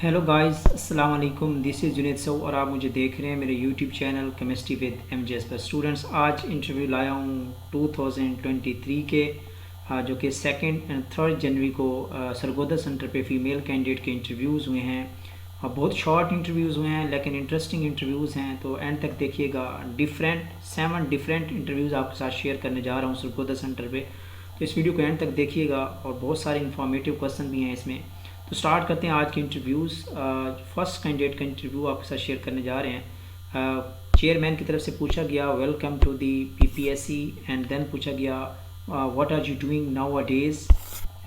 Hello guys, अस्सलाम वालेकुम। This is Junaid सऊ और आप मुझे देख रहे हैं मेरे YouTube channel chemistry with MJS पर। स्टूडेंट्स, आज इंटरव्यू लाया हूँ 2023 के जो कि 2 एंड 3 जनवरी को सरगोदा सेंटर पे फ़ीमेल कैंडिडेट के इंटरव्यूज़ हुए हैं। बहुत शॉर्ट इंटरव्यूज़ हुए हैं लेकिन इंटरेस्टिंग इंटरव्यूज़ हैं, तो एंड तक देखिएगा। 7 डिफरेंट इंटरव्यूज़ आपके साथ शेयर करने जा रहा हूँ सरगोदा सेंटर पे, तो इस वीडियो को एंड तक देखिएगा और बहुत सारे इंफॉर्मेटिव क्वेश्चन भी हैं इसमें। तो स्टार्ट करते हैं आज के इंटरव्यूज़। फर्स्ट कैंडिडेट का इंटरव्यू आपके साथ शेयर करने जा रहे हैं। चेयरमैन की तरफ से पूछा गया welcome to the PPSC, and then पूछा गया what are you doing nowadays,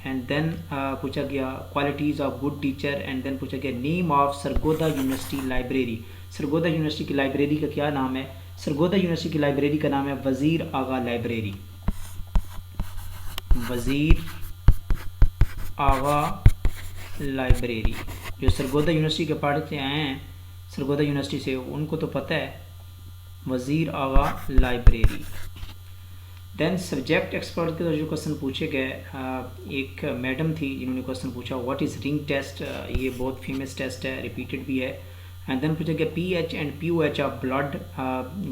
and then पूछा गया qualities of good teacher, and then पूछा गया name of Sargodha university library. Sargodha university की लाइब्रेरी का क्या नाम है? सरगोदा यूनिवर्सिटी की लाइब्रेरी का नाम है वज़ीर आगा लाइब्रेरी। वज़ीर आगा लाइब्रेरी। जो सरगोदा यूनिवर्सिटी के पढ़ के आए हैं सरगोदा यूनिवर्सिटी से, उनको तो पता है वज़ीर आगा लाइब्रेरी। देन सब्जेक्ट एक्सपर्ट के जो क्वेश्चन पूछे गए, एक मैडम थी जिन्होंने क्वेश्चन पूछा व्हाट इज़ रिंग टेस्ट। ये बहुत फेमस टेस्ट है, रिपीटेड भी है। एंड देन पूछा गया pH and pOH of blood.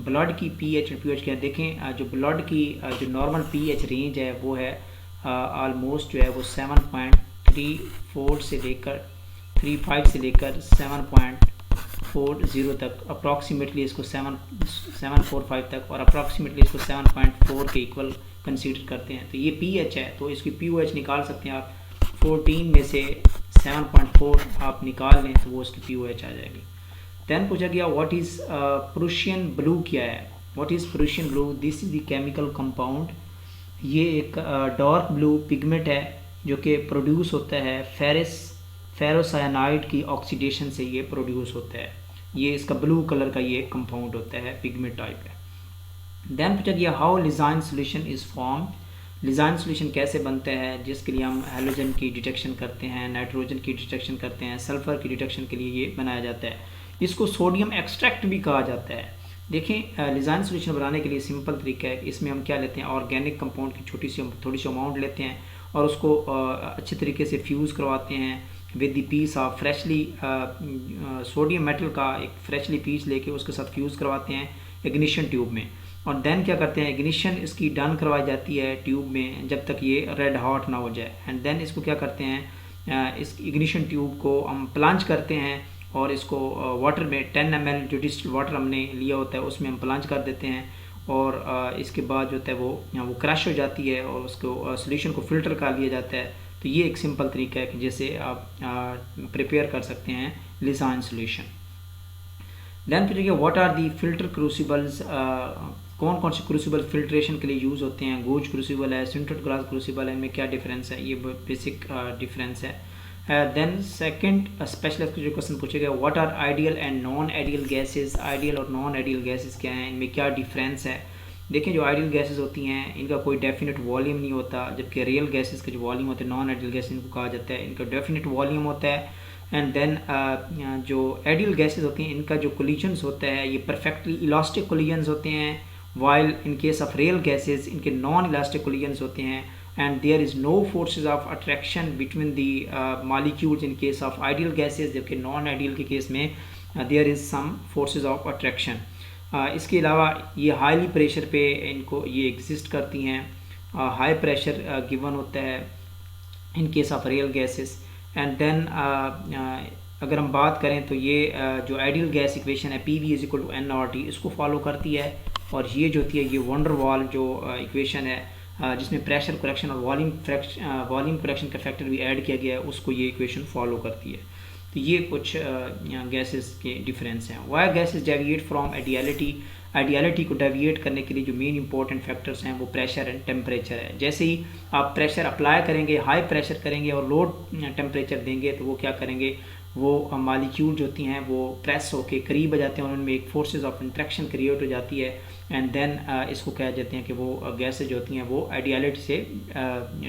Blood की पीएच और पीओएच क्या देखें। जो ब्लड की जो नॉर्मल पीएच रेंज है वो है ऑलमोस्ट जो है वो 7.34 से लेकर 35 से लेकर 7.40 तक, अप्रॉक्सीमेटली इसको 7.45 तक और अप्रॉक्सीमेटली इसको 7.4 के इक्वल कंसीडर करते हैं। तो ये पीएच है, तो इसकी पीओएच निकाल सकते हैं आप। 14 में से 7.4 आप निकाल लें तो वो उसकी पीओएच आ जाएगी। देन पूछा गया व्हाट इज़ प्रूशियन ब्लू क्या है। What is Prussian blue? This is the chemical compound. ये एक डार्क ब्लू पिगमेंट है जो कि प्रोड्यूस होता है फेरोसायनाइड की ऑक्सीडेशन से ये प्रोड्यूस होता है। ये इसका ब्लू कलर का ये कंपाउंड होता है, पिगमेंट टाइप है। देन पूछा गया how Lassaigne solution is form. Lassaigne solution कैसे बनता है, जिसके लिए हम हेलोजन की डिटेक्शन करते हैं, नाइट्रोजन की डिटेक्शन करते हैं, सल्फर की डिटेक्शन के लिए ये बनाया जाता है। इसको सोडियम एक्सट्रैक्ट भी कहा जाता है। देखें, लिजाइन सोल्यूशन बनाने के लिए सिंपल तरीका है। इसमें हम क्या लेते हैं, ऑर्गेनिक कंपाउंड की थोड़ी सी अमाउंट लेते हैं और उसको अच्छे तरीके से फ्यूज़ करवाते हैं with the piece of freshly sodium metal का एक फ्रेशली पीस लेके उसके साथ फ्यूज़ करवाते हैं इग्निशन ट्यूब में। और देन क्या करते हैं, इग्निशन इसकी डन करवाई जाती है ट्यूब में जब तक ये रेड हॉट ना हो जाए। एंड देन इसको क्या करते हैं, इस इग्निशन ट्यूब को हम प्लंज करते हैं और इसको वाटर में 10 ml जो डिस्टिल वाटर हमने लिया होता है उसमें हम प्लंज कर देते हैं। और इसके बाद जो होता है वो क्रश हो जाती है और उसको सोल्यूशन को फ़िल्टर कर लिया जाता है। तो ये एक सिंपल तरीका है कि जैसे आप प्रिपेयर कर सकते हैं लिजाइन सोल्यूशन। देन फिर व्हाट आर दी फिल्टर क्रूसिबल्स। कौन कौन से क्रूसिबल फिल्ट्रेशन के लिए यूज़ होते हैं? गोज क्रूसिबल है, सिंटर्ड ग्लास क्रूसिबल है, इनमें क्या डिफरेंस है? ये बेसिक डिफरेंस है। देन सेकंड स्पेशलिस्ट जो क्वेश्चन पूछेगा what are ideal and non ideal gases. Ideal और नॉन आइडियल गैसेस क्या हैं, इनमें क्या डिफरेंस है? देखें, जो आइडियल गैसेस होती हैं इनका कोई डेफिनेट वॉल्यूम नहीं होता, जबकि रियल गैसेस का जो वॉल्यूम होता है, नॉन आइडियल गैसेस इनको कहा जाता है, इनका डेफिनेट वॉल्यूम होता है। एंड देन जो आइडियल गैसेस होती हैं इनका जो कोलिजन्स होता है ये परफेक्टली इलास्टिक कोलिजन्स होते हैं, while in case of real gases इनके नॉन इलास्टिक कोलिजन्स होते हैं। and there is no forces of attraction between the molecules in case of ideal gases, जबकि नॉन आइडियल के केस में there is some forces of attraction। इसके अलावा ये highly pressure पे इनको ये एग्जिस्ट करती हैं। हाई प्रेशर गिवन होता है in case of real gases. And then अगर हम बात करें तो ये जो आइडियल गैस इक्वेशन है PV = nRT इसको फॉलो करती है। और ये जो होती है ये वंडर वाल जो इक्वेशन है जिसमें प्रेशर करेक्शन और वॉल्यूम करेक्शन का फैक्टर भी ऐड किया गया है, उसको ये इक्वेशन फॉलो करती है। तो ये कुछ गैसेस के डिफरेंस हैं। Why gases deviate from ideality. Ideality को डेविएट करने के लिए जो मेन इंपॉर्टेंट फैक्टर्स हैं वो प्रेशर एंड टेम्परेचर है। जैसे ही आप प्रेशर अप्लाई करेंगे, हाई प्रेशर करेंगे और लो टेम्परेचर देंगे तो वो क्या करेंगे, वो मॉलिक्यूल जो होती हैं वो प्रेस होके करीब आ जाते हैं और उनमें एक फोर्सेस ऑफ इंट्रैक्शन क्रिएट हो जाती है। एंड देन इसको कह जाते हैं कि वो गैसेज जो होती हैं वो आइडियलिटी से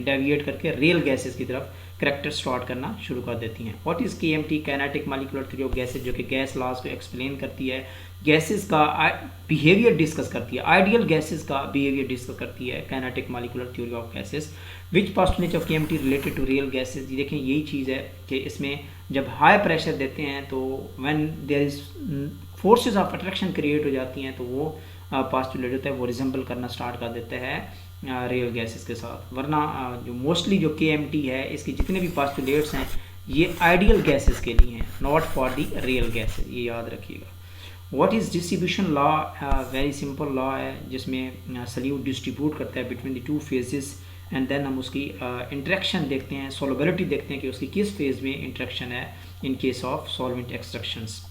डेविएट करके रियल गैसेस की तरफ करैक्टर स्टार्ट करना शुरू कर देती हैं। What is KMT, kinetic molecular theory of gases, जो कि गैस लॉज को एक्सप्लेन करती है, गैसेस का बिहेवियर डिस्कस करती है, आइडियल गैसेस का बिहेवियर डिस्कस करती है kinetic molecular theory of gases. Which postulate of KMT related to real gases. देखें, यही चीज़ है कि इसमें जब हाई प्रेशर देते हैं तो when there is forces of attraction create हो जाती हैं तो वो पास्टुलेट होता है वो रिजेंबल करना स्टार्ट कर देता है रियल गैसेस के साथ। वरना जो मोस्टली जो KMT है इसके जितने भी पास्टुलेट्स हैं ये आइडियल गैसेस के लिए हैं, not for the real gases, ये याद रखिएगा। What is distribution law? Very simple law है जिसमें सल्यूट डिस्ट्रीब्यूट करता है between the two phases and then हम उसकी इंट्रैक्शन देखते हैं, सोलबिलिटी देखते हैं कि उसकी किस फेज़ में इंट्रैक्शन है in case of solvent extractions.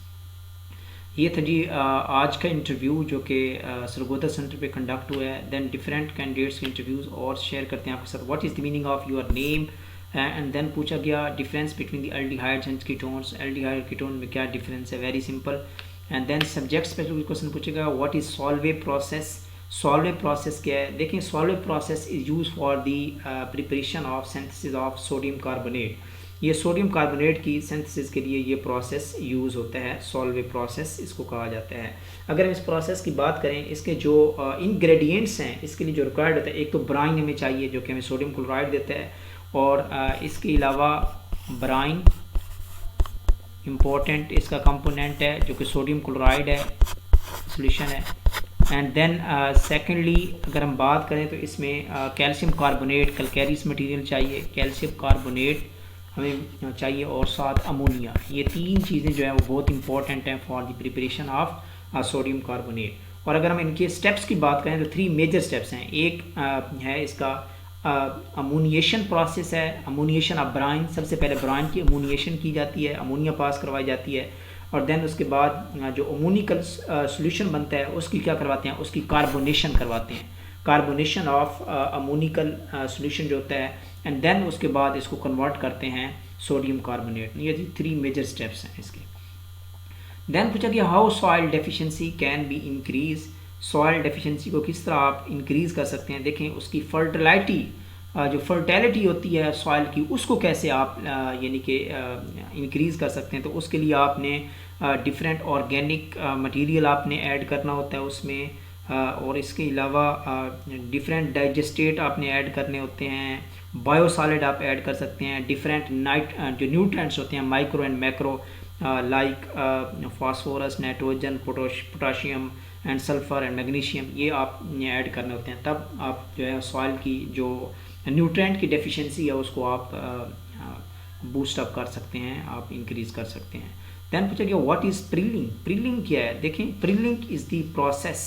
ये था जी आज का इंटरव्यू जो कि सरगोदा सेंटर पे कंडक्ट हुआ है। देन डिफरेंट कैंडिडेट्स के इंटरव्यूज़ और शेयर करते हैं आपके साथ। What is the meaning of your name and then पूछा गया difference between the aldehydes and ketones, aldehyde ketone में क्या डिफरेंस है, very simple. And then subject specific question पूछेगा what is Solvay process, Solvay process क्या है। देखिए Solvay process is use for the preparation of synthesis of sodium carbonate. ये sodium carbonate की synthesis के लिए ये प्रोसेस यूज़ होता है, सॉल्वे प्रोसेस इसको कहा जाता है। अगर हम इस प्रोसेस की बात करें, इसके जो इंग्रेडिएंट्स हैं इसके लिए जो रिक्वायर्ड होता है, एक तो ब्राइन हमें चाहिए जो कि हमें सोडियम क्लोराइड देता है, और इसके अलावा ब्राइन इम्पोर्टेंट इसका कंपोनेंट है जो कि सोडियम क्लोराइड है, सोल्यूशन है। एंड देन सेकेंडली अगर हम बात करें तो इसमें कैल्शियम कार्बोनेट, कैल्केरियस मटेरियल चाहिए, कैल्शियम कार्बोनेट हमें चाहिए, और साथ अमोनिया। ये तीन चीज़ें जो है वो बहुत इंपॉर्टेंट हैं for the preparation of sodium carbonate. और अगर हम इनके स्टेप्स की बात करें तो 3 मेजर स्टेप्स हैं। एक है इसका अमोनिएशन प्रोसेस है, अमोनिएशन ऑफ ब्राइन। सबसे पहले ब्राइन की अमोनिएशन की जाती है, अमोनिया पास करवाई जाती है, और देन उसके बाद जो अमोनिकल सोल्यूशन बनता है उसकी क्या करवाते हैं, उसकी कार्बोनेशन करवाते हैं, कार्बोनेशन ऑफ अमोनिकल सोल्यूशन जो होता है, एंड देन उसके बाद इसको कन्वर्ट करते हैं सोडियम कार्बोनेट। ये 3 मेजर स्टेप्स हैं इसके। देन पूछा कि how soil deficiency can be increase, soil deficiency को किस तरह आप इंक्रीज़ कर सकते हैं। देखें उसकी फर्टिलिटी, जो फर्टिलिटी होती है सॉइल की, उसको कैसे आप यानी कि इंक्रीज़ कर सकते हैं। तो उसके लिए आपने डिफरेंट ऑर्गेनिक मटेरियल आपने ऐड करना होता है उसमें, और इसके अलावा डिफरेंट डाइजेस्टेट आपने ऐड करने होते हैं, बायोसॉलिड आप ऐड कर सकते हैं, डिफरेंट जो न्यूट्रिएंट्स होते हैं micro and macro like phosphorus, nitrogen, potassium and sulphur and magnesium, ये आप ऐड करने होते हैं। तब आप जो है सॉइल की जो न्यूट्रिएंट की डेफिशिएंसी है उसको आप बूस्ट अप कर सकते हैं, आप इंक्रीज़ कर सकते हैं। दैन पूछा गया व्हाट इज़ प्रिलिंग, प्रिलिंग क्या है। देखें प्रिलिंग इज़ दी प्रोसेस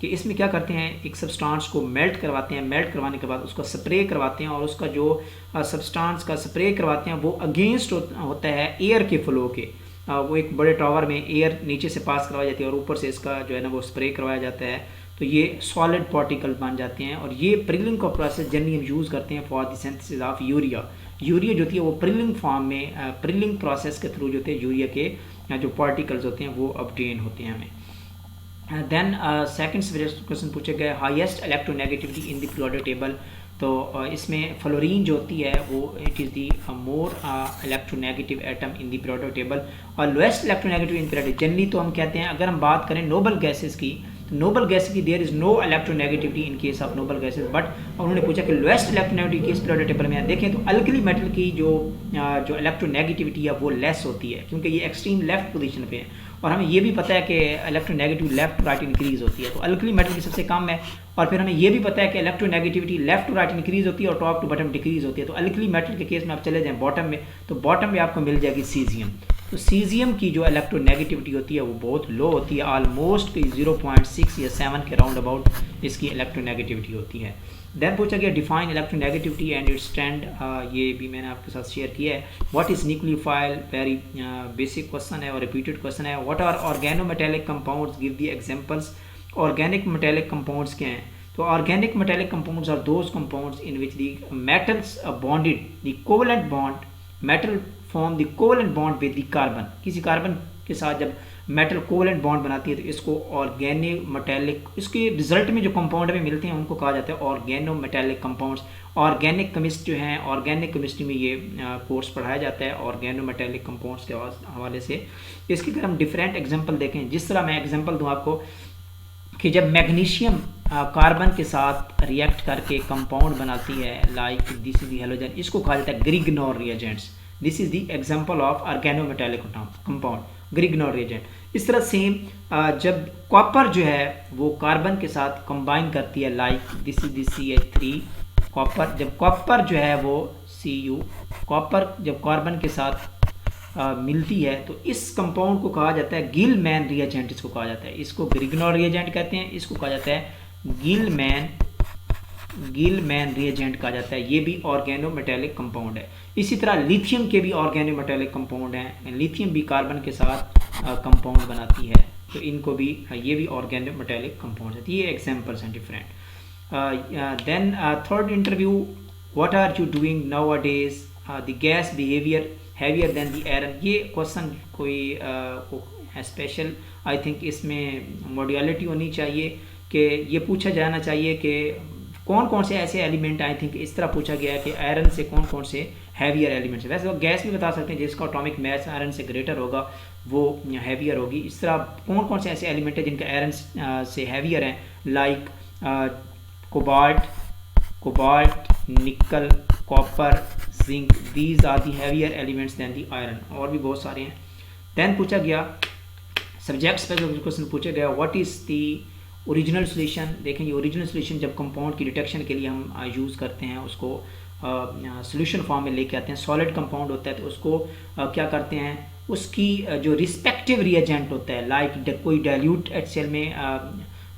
कि इसमें क्या करते हैं, एक सब्सटेंस को मेल्ट करवाते हैं, मेल्ट करवाने के बाद उसका स्प्रे करवाते हैं, और उसका जो सब्सटेंस का स्प्रे करवाते हैं वो अगेंस्ट होता है एयर के फ्लो के। वो एक बड़े टावर में एयर नीचे से पास करवाई जाती है और ऊपर से इसका जो है ना वो स्प्रे करवाया जाता है, तो ये सॉलिड पार्टिकल बन जाते हैं। और ये प्रिलिंग का प्रोसेस जनरली हम यूज़ करते हैं for the synthesis of urea. Urea जो होती है वो प्रिलिंग फॉर्म में, प्रिलिंग प्रोसेस के थ्रू जो होते हैं यूरिया के जो पार्टिकल्स होते हैं वो ऑब्टेन होते हैं हमें। देन सेकंड क्वेश्चन पूछा गया highest electronegativity in the periodic table. तो इसमें फ्लोरीन जो होती है वो it is the more electronegative atom in the periodic table, और lowest electronegative in periodic. Generally तो हम कहते हैं अगर हम बात करें नोबल गैसेस की, तो नोबल गैस की there is no electronegativity in case of noble gases, but उन्होंने पूछा कि लोएस्ट इलेक्ट्रोनेगेटिविटी किस पीरियोडिक टेबल में है। देखें तो अल्कली मेटल की जो इलेक्ट्रोनेगेटिविटी है वो लेस होती है क्योंकि ये एक्सट्रीम लेफ्ट पोजीशन पे है, और हमें ये भी पता है कि electronegative left to right increase होती है, तो अल्कली मेटल की सबसे कम है। और फिर हमें ये भी पता है कि electronegativity left to right increase होती है और टॉप टू बॉटम डिक्रीज़ होती है। तो अल्कली मेटल के केस में आप चले जाएं बॉटम में, तो बॉटम में आपको मिल जाएगी सीजियम। तो सीजियम की जो इलेक्ट्रोनेगेटिविटी होती है वो बहुत लो होती है, ऑलमोस्ट 0.6 या 7 के राउंड अबाउट इसकी इलेक्ट्रोनेगेटिविटी होती है। देन पूछा गया define electronegativity and its trend, ये भी मैंने आपके साथ शेयर किया है। What is nucleophile, very basic question है और रिपीटेड क्वेश्चन है। What are organometallic compounds, give the examples. Organic metallic compounds क्या हैं, तो organic metallic compounds are those compounds in which the metals bonded the covalent bond, metal form the covalent bond with the carbon. किसी carbon के साथ जब metal covalent bond बनाती है तो इसको ऑर्गेनिक मेटेलिक, इसके रिजल्ट में जो कंपाउंड हमें मिलते हैं उनको कहा जाता है organo metallic compounds. Organic chemist जो हैं, ऑर्गेनिक केमिस्ट्री में ये कोर्स पढ़ाया जाता है ऑर्गेनो मेटेलिक कंपाउंड्स के हवाले से। इसकी अगर हम डिफरेंट एग्जांपल देखें, जिस तरह मैं एग्जांपल दूं आपको कि जब मैग्नीशियम कार्बन के साथ रिएक्ट करके कंपाउंड बनाती है like this is the halogen, इसको कहा जाता है Grignard reagents. This is the example of organometallic compound Grignard reagent. इस तरह सेम जब कॉपर जो है वो कार्बन के साथ कंबाइन करती है, like this is the CH3 copper, जब कॉपर जो है वो Cu कॉपर जब कार्बन के साथ मिलती है तो इस कंपाउंड को कहा जाता है गिलमैन रिएजेंट, इसको कहा जाता है, इसको ग्रिग्नॉर रिएजेंट कहते हैं, इसको कहा जाता है गिलमैन रिएजेंट कहा जाता है। ये भी ऑर्गेनोमेटालिक कंपाउंड है। इसी तरह लिथियम के भी ऑर्गेनोमेटालिक कंपाउंड हैं, लिथियम भी कार्बन के साथ कंपाउंड बनाती है, तो इनको भी ये भी ऑर्गेनोमेटालिक कंपाउंड है। ये एग्जांपल्स हैं different. Then third interview, what are you doing nowadays, the gas behaviour heavier than the iron. ये क्वेश्चन कोई स्पेशल आई थिंक इसमें मॉड्यूलिटी होनी चाहिए कि ये पूछा जाना चाहिए कि कौन कौन से ऐसे एलिमेंट, आई थिंक इस तरह पूछा गया है कि आयरन से कौन कौन से हैवियर एलिमेंट्स। वैसे तो गैस भी बता सकते हैं जिसका एटॉमिक मास आयरन से ग्रेटर होगा वो हैवियर होगी। इस तरह कौन कौन से ऐसे एलिमेंट हैं जिनका आयरन से हैवियर हैं, like cobalt, nickel, copper, zinc, these are the heavier elements than the iron. और भी बहुत सारे हैं। दैन पूछा गया सब्जेक्ट स्पेसिफिक क्वेश्चन पूछा गया, what is the original solution. देखें ये ओरिजिनल सोल्यूशन जब कंपाउंड की डिटेक्शन के लिए हम यूज़ करते हैं, उसको सोल्यूशन फॉर्म में लेके आते हैं। सॉलिड कंपाउंड होता है तो उसको क्या करते हैं, उसकी जो रिस्पेक्टिव रिएजेंट होता है, लाइक कोई डाइल्यूट HCl में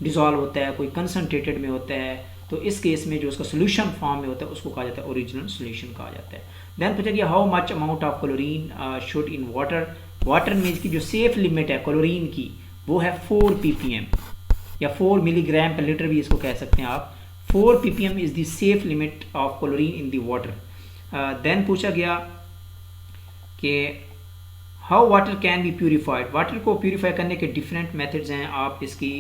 डिज़ोल्व होता है, कोई कंसनट्रेटेड में होता है, तो इस केस में जो उसका सोल्यूशन फॉर्म में होता है उसको कहा जाता है ओरिजिनल सोल्यूशन कहा जाता है। देन पूछा गया how much amount of chlorine should in water. Water में इसकी जो सेफ लिमिट है क्लोरीन की वो है 4 ppm या 4 मिलीग्राम पर लीटर भी इसको कह सकते हैं आप। 4 ppm is the safe limit of chlorine in the water. Then पूछा गया कि how water can be purified. Water को प्यूरिफाई करने के डिफरेंट मेथड्स हैं। आप इसकी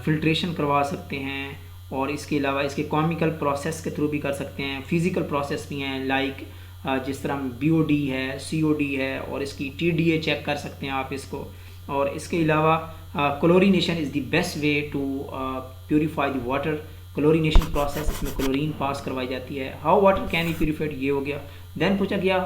फिल्ट्रेशन करवा सकते हैं और इसके अलावा इसके केमिकल प्रोसेस के थ्रू भी कर सकते हैं, फिजिकल प्रोसेस भी हैं, लाइक जिस तरह BOD है, COD है, और इसकी TDA चेक कर सकते हैं आप इसको। और इसके अलावा chlorination is the best way to purify the water. Chlorination process, इसमें क्लोरीन पास करवाई जाती है। How water can be purified, ये हो गया। देन पूछा गया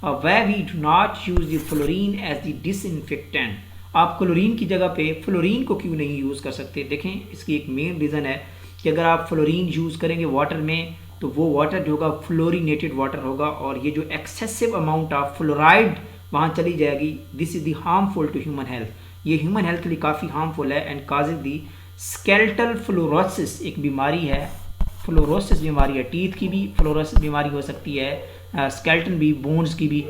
why we do not use the fluorine as the disinfectant. आप क्लोरीन की जगह पे फ्लोरीन को क्यों नहीं यूज़ कर सकते। देखें इसकी एक मेन रीज़न है कि अगर आप फ्लोरीन यूज़ करेंगे वाटर में तो वो वाटर जो होगा फ्लोरीनेटेड वाटर होगा, और ये जो एक्सेसिव अमाउंट ऑफ फ्लोराइड वहाँ चली जाएगी, this is the harmful to human health. ये ह्यूमन हेल्थ के लिए काफ़ी हार्मफुल है and causes the skeletal fluorosis, एक बीमारी है, फ्लोरोसिस बीमारी है, टीथ की भी फ्लोरोसिस बीमारी हो सकती है, स्केलेटन भी, बोन्स की भी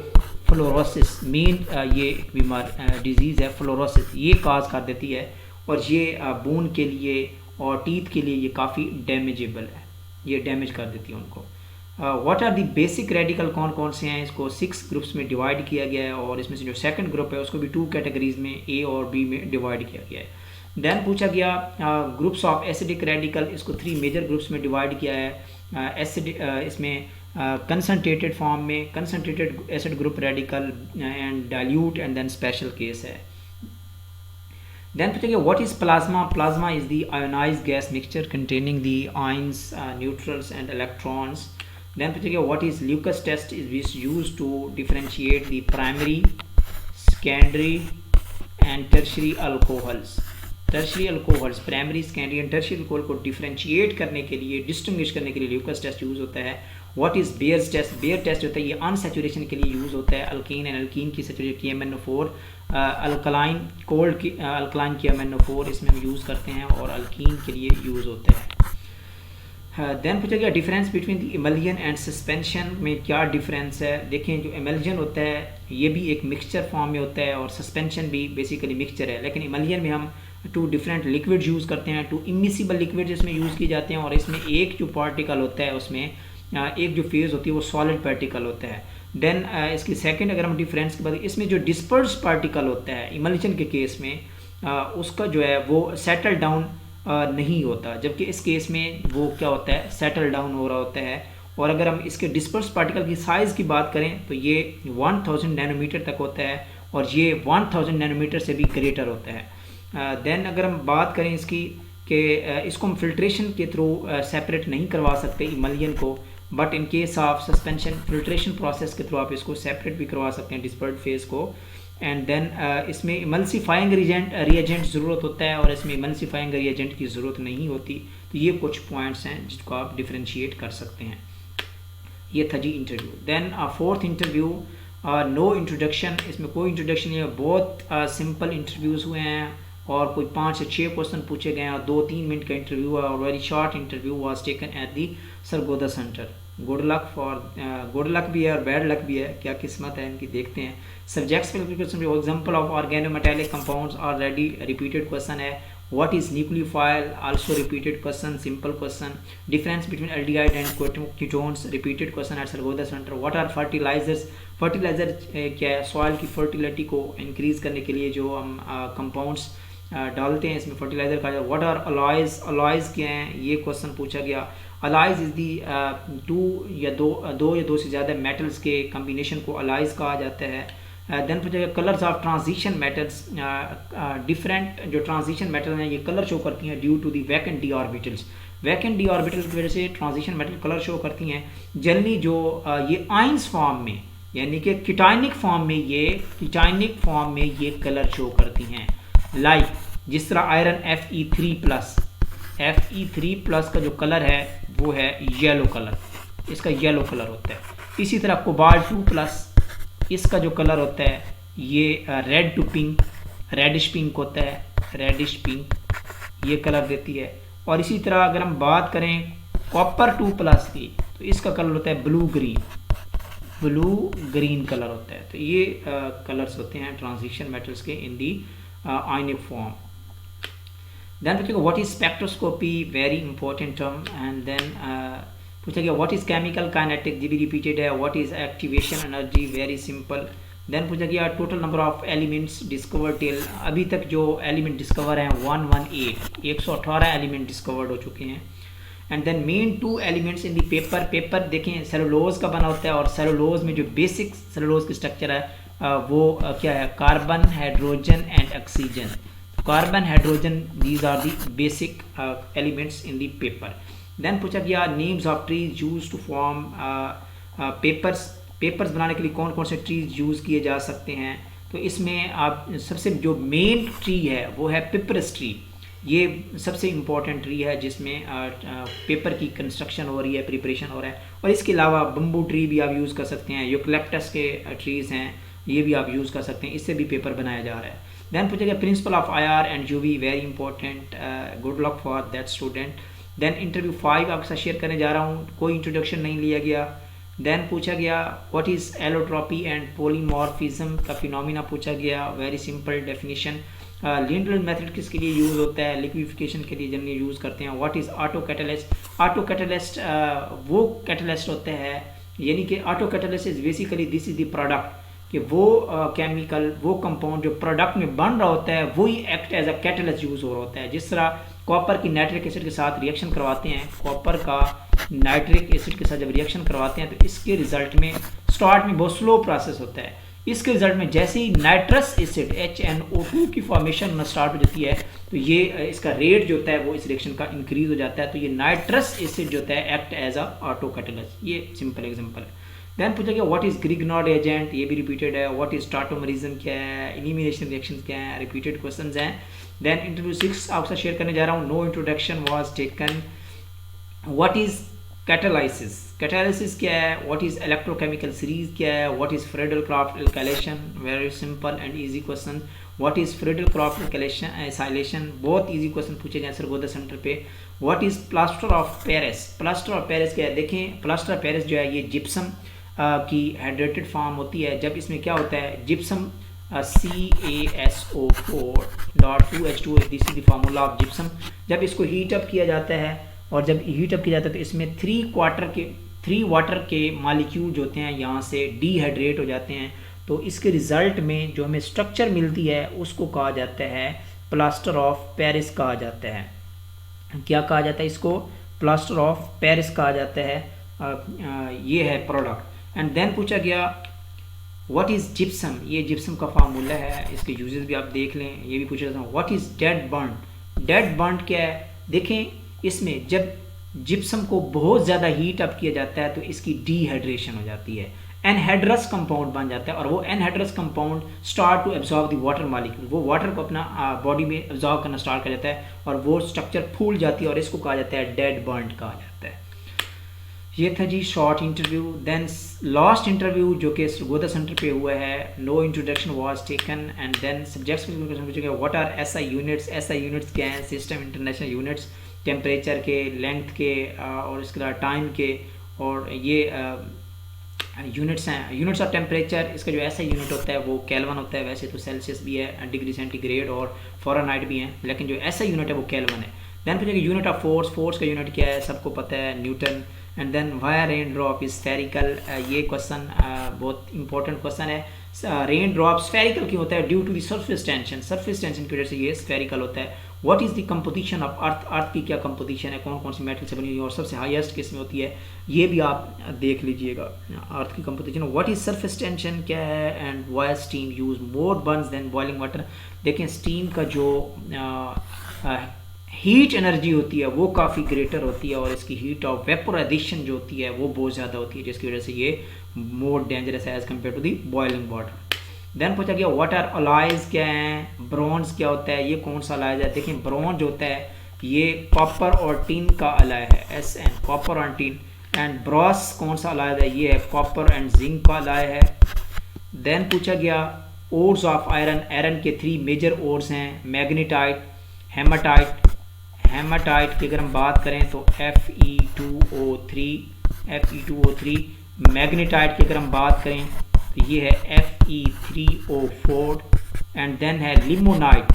फ्लोरोसिस, मेन ये एक डिजीज़ है फ्लोरोसिस, ये काज कर देती है और ये बोन के लिए और टीथ के लिए ये काफ़ी डैमेजेबल है, ये डैमेज कर देती है उनको। What are the basic radical कौन कौन से हैं, इसको 6 ग्रुप्स में डिवाइड किया गया है और इसमें से जो सेकंड ग्रुप है उसको भी 2 कैटेगरीज में A और B में डिवाइड किया गया है। देन पूछा गया ग्रुप्स ऑफ एसिडिक रेडिकल, इसको 3 मेजर ग्रुप्स में डिवाइड किया है। इसमें कंसनट्रेटेड फॉर्म में concentrated acid group radical and dilute and then special case है। Then पूछा गया what is plasma? Plasma is the ionized gas mixture containing the ions, neutrals and electrons. Then पूछा गया what is Lucas test is which used to differentiate the primary, secondary and tertiary alcohols. Tertiary alcohols, primary, secondary and tertiary alcohol को differentiate करने के लिए, distinguish करने के लिए Lucas test use होता है। What is Baeyer's test? Baeyer test होता है ये अनसेचुरेशन के लिए यूज़ होता है। अल्कीन एंड अल्कीन की सेचुरेशन KMnO4, अल्कलाइन कोल्ड की अल्कलाइन KMnO4 इसमें हम यूज़ करते हैं और अल्कीन के लिए यूज़ होता है। देन पूछा गया difference between the emulsion and suspension में क्या डिफरेंस है। देखें जो इमल्जन होता है ये भी एक मिक्सचर फॉर्म में होता है और सस्पेंशन भी बेसिकली मिक्सचर है, लेकिन इमल्जन में हम 2 डिफरेंट लिक्विड्स यूज़ करते हैं, 2 इमिसिबल लिक्विड्स इसमें यूज़ की जाते हैं और इसमें एक जो पार्टिकल होता है उसमें एक जो फेज़ होती है वो सॉलिड पार्टिकल होता है। देन इसकी सेकंड अगर हम डिफरेंस की बात करें, इसमें जो डिस्पर्स पार्टिकल होता है इमल्जन के केस में उसका जो है वो सेटल डाउन नहीं होता, जबकि इस केस में वो क्या होता है सेटल डाउन हो रहा होता है। और अगर हम इसके डिस्पर्स पार्टिकल की साइज़ की बात करें तो ये 1000 नैनोमीटर तक होता है और ये 1000 नैनोमीटर से भी ग्रेटर होता है। देन अगर हम बात करें इसकी कि इसको हम फिल्ट्रेशन के थ्रू सेपरेट नहीं करवा सकते इमल्जन को, but in case of suspension filtration process के थ्रू आप इसको सेपरेट भी करवा सकते हैं डिस्पर्ट फेज को। एंड देन इसमें इमल्सिफाइंग रिएजेंट ज़रूरत होता है और इसमें इमल्सिफाइंग रिएजेंट की ज़रूरत नहीं होती। तो ये कुछ पॉइंट्स हैं जिसको आप डिफ्रेंशिएट कर सकते हैं। ये था जी interview. Then fourth interview, no introduction. इसमें कोई इंट्रोडक्शन नहीं है, बहुत सिंपल इंटरव्यूज़ हुए हैं और कोई 5 से 6 क्वेश्चन पूछे गए हैं और 2-3 मिनट का इंटरव्यू है और very short interview was taken at the Sargodha centre. Good luck भी है और बैड लक भी है, क्या किस्मत है इनकी, देखते हैं। सब्जेक्ट्स पे example of organometallic compounds already repeated question है। What is nucleophile, also repeated question, simple question. Difference between aldehyde and ketones, repeated question at Sargodha centre. What are fertilisers, fertiliser क्या है, सॉइल की फर्टिलिटी को increase करने के लिए जो हम कंपाउंड्स डालते हैं इसमें फर्टिलाइजर कहा जाता है। व्हाट आर अलॉयज, अलॉयज क्या हैं, ये क्वेश्चन पूछा गया। अलॉयज इज दी दो या दो से ज़्यादा मेटल्स के कम्बिनेशन को अलॉयज कहा जाता है। देन पूछा गया colours of transition metals, different जो ट्रांजिशन मेटल हैं ये कलर शो करती हैं due to the vacant d orbitals. Vacant d orbitals की वजह से ट्रांजिशन मेटल कलर शो करती हैं। जनरली जो ये आइंस फॉर्म में यानी कि कीटाइनिक फॉर्म में ये कलर शो करती हैं। लाइक जिस तरह आयरन Fe3+ का जो कलर है वो है येलो कलर, इसका येलो कलर होता है। इसी तरह कोबाल्ट 2+, इसका जो कलर होता है ये red to pink, reddish pink होता है, रेडिश पिंक ये कलर देती है। और इसी तरह अगर हम बात करें कॉपर 2+ की तो इसका कलर होता है ब्लू ग्रीन कलर होता है। तो ये कलर्स होते हैं ट्रांजिशन मेटल्स के in the ionic form. Then पूछेगा what is spectroscopy, very important term. And then पूछा गया व्हाट इज केमिकल काइनेटिक, जी भी रिपीटेड है। What is activation energy, very simple. Then पूछा गया total number of elements discovered till, अभी तक जो एलिमेंट डिस्कवर हैं 118 एलिमेंट डिस्कवर्ड हो चुके हैं। And then main 2 elements in the paper देखें सेलुलोज का बना होता है और सेलुलोज में जो बेसिक सेलुलोज की स्ट्रक्चर है वो क्या है, carbon, hydrogen and oxygen. Carbon, hydrogen, these are the basic elements in the paper. Then पूछा गया names of trees use to form papers बनाने के लिए कौन कौन से ट्रीज यूज़ किए जा सकते हैं। तो इसमें आप सबसे जो मेन ट्री है वो है पिपरस ट्री, ये सबसे इम्पॉर्टेंट ट्री है जिसमें पेपर की कंस्ट्रक्शन हो रही है, प्रिपरेशन हो रहा है। और इसके अलावा बम्बू ट्री भी आप यूज़ कर सकते हैं, यूकलिप्टस के ट्रीज़ हैं ये भी आप यूज़ कर सकते हैं, इससे भी पेपर बनाया जा रहा है। देन पूछेगा principle of IR and UV, very important, good luck for that student. Then interview 5 आपके साथ शेयर करने जा रहा हूँ, कोई इंट्रोडक्शन नहीं लिया गया। देन पूछा गया what is allotropy and polymorphism का फिनोमिना पूछा गया, very simple definition. Lindell method किसके लिए यूज़ होता है, लिक्विफिकेशन के लिए जनरली यूज़ करते हैं। What is auto catalyst, auto catalyst वो कैटलिस्ट होते हैं यानी कि auto catalyst is basically this is the product कि वो केमिकल वो कंपाउंड जो प्रोडक्ट में बन रहा होता है वही act as a catalyst use हो रहा होता है। जिस तरह कॉपर की नाइट्रिक एसिड के साथ रिएक्शन करवाते हैं, कॉपर का नाइट्रिक एसिड के साथ जब रिएक्शन करवाते हैं तो इसके रिजल्ट में स्टार्ट में बहुत स्लो प्रोसेस होता है। इसके रिजल्ट में जैसे ही नाइट्रस एसिड HNO2 की फॉर्मेशन होना स्टार्ट हो जाती है तो ये इसका रेट जो होता है वो इस रिएक्शन का इंक्रीज हो जाता है। तो ये नाइट्रस एसिड जो होता है act as a auto catalyst, ये सिंपल एग्जांपल है। देन पूछा गया व्हाट इज ग्रिग्नॉर्ड एजेंट, ये भी रिपीटेड है। व्हाट इज टाटोमरिज्म क्या है, एलिमिनेशन रिएक्शन क्या है, रिपीटेड क्वेश्चंस हैं। देन इंटरव्यू 6 आपके साथ शेयर करने जा रहा हूँ, no introduction was taken. What is catalysis, catalysis क्या है, व्हाट इज इलेक्ट्रोकेमिकल सीरीज क्या है, what is Friedel Craft alkylation, very simple and easy question. What is Friedel Craft acylation, बहुत इजी क्वेश्चन पूछे गए सरगोदा सेंटर पे। What is plaster of Paris, plaster of Paris क्या है, देखें प्लास्टर ऑफ पेरिस जो है ये जिप्सम की हाइड्रेटेड फॉर्म होती है। जब इसमें क्या होता है gypsum CaSO4.2H2 this is the formula of gypsum. जब इसको हीट अप किया जाता है और जब हीट अप किया जाता है तो इसमें 3 वाटर के मॉलिक्यूल होते हैं यहाँ से डिहाइड्रेट हो जाते हैं। तो इसके रिजल्ट में जो हमें स्ट्रक्चर मिलती है उसको कहा जाता है प्लास्टर ऑफ पेरिस कहा जाता है। क्या कहा जाता है इसको, प्लास्टर ऑफ पेरिस कहा जाता है। ये है प्रोडक्ट। एंड देन पूछा गया व्हाट इज़ जिप्सम, ये जिप्सम का फार्मूला है, इसके यूजेस भी आप देख लें। ये भी पूछा जाता है what is dead burn, dead burn क्या है, देखें इसमें जब जिप्सम को बहुत ज़्यादा हीट अप किया जाता है तो इसकी डिहाइड्रेशन हो जाती है, एनहाइड्रस कंपाउंड बन जाता है, और वो anhydrous compound start to absorb the water molecule, वो वाटर को अपना बॉडी में एब्जॉर्ब करना स्टार्ट कर जाता है और वो स्ट्रक्चर फूल जाती है और इसको कहा जाता है डेड बर्न्ड कहा जाता है। ये था जी short interview. Then last interview जो कि गोदा सेंटर पे हुआ है, no introduction was taken and then subjects में क्वेश्चन पूछे गए, what are SI units, SI units क्या हैं, सिस्टम इंटरनेशनल यूनिट्स, टेम्परेचर के, लेंथ के और इसके अलावा टाइम के, और ये यूनिट्स हैं, यूनिट्स ऑफ टेम्परेचर। इसका जो ऐसा यूनिट होता है वो केल्विन होता है, वैसे तो सेल्सियस भी है, डिग्री सेंटीग्रेड और फ़ारेनहाइट भी हैं, लेकिन जो ऐसा यूनिट है वो केल्विन है। देन पूछेगा यूनिट ऑफ फोर्स, फोर्स का यूनिट क्या है, सबको पता है Newton. And then why rain drop is spherical, ये क्वेश्चन बहुत इंपॉर्टेंट क्वेश्चन है। रेन ड्रॉप स्फेरिकल क्यों होता है, due to the surface tension, surface tension की वजह से ये स्फेरिकल होता है। What is the composition of earth, earth की क्या कंपोजिशन है, कौन कौन सी मेटल से बनी हुई है और सबसे हाईएस्ट किस में होती है, ये भी आप देख लीजिएगा अर्थ की composition. What is surface tension क्या है, and why steam use more burns than boiling water. देखें स्टीम का जो हीट एनर्जी होती है वो काफ़ी ग्रेटर होती है और इसकी हीट ऑफ वेपोराइजेशन जो होती है वो बहुत ज़्यादा होती है, जिसकी वजह से ये मोर डेंजरस है as compare to the boiling water. Then पूछा गया व्हाट आर अलॉयज क्या हैं, ब्रॉन्ज क्या होता है, ये कौन सा अलॉय है। देखिए ब्रॉन्ज होता है ये कॉपर और टिन का अलॉय है, SN कॉपर और टिन। एंड ब्रॉस कौन सा अलॉय है, ये है कॉपर एंड जिंक का अलॉय है। देन पूछा गया ओर्स ऑफ आयरन, आयरन के 3 मेजर ओर्स हैं, मैग्नेटाइट, हेमाटाइट। हेमाटाइट की अगर हम बात करें तो Fe2O3, मैग्नेटाइट की अगर हम बात करें तो ये है Fe3O4। एंड देन है लिमोनाइट,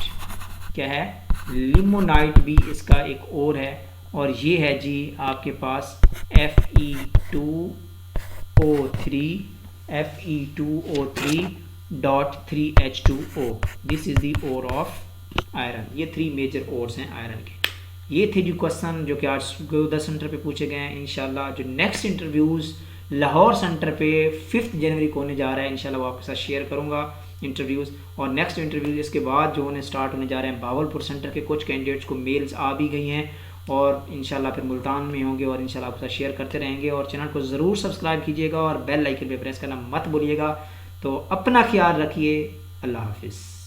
क्या है, लिमोनाइट भी इसका एक और है, और ये है जी आपके पास Fe2O3.3H2O, this is the ore of iron. ये 3 मेजर ओर्स हैं आयरन के। ये थे जो क्वेश्चन जो कि आज गोदा सेंटर पे पूछे गए हैं। इंशाल्लाह जो नेक्स्ट इंटरव्यूज़ लाहौर सेंटर पे 5 जनवरी को होने जा रहा है, इंशाल्लाह वो आपके साथ शेयर करूँगा इंटरव्यूज़। और नेक्स्ट इंटरव्यूज़ इसके बाद जो होने स्टार्ट होने जा रहे हैं भावलपुर सेंटर के, कुछ कैंडिडेट्स को मेल्स आ भी गई हैं और इंशाल्लाह फिर मुल्तान में होंगे और इंशाल्लाह आपके साथ शेयर करते रहेंगे। और चैनल को ज़रूर सब्सक्राइब कीजिएगा और बेल आइकन पे प्रेस करना मत भूलिएगा। तो अपना ख्याल रखिए, अल्लाह हाफिज़।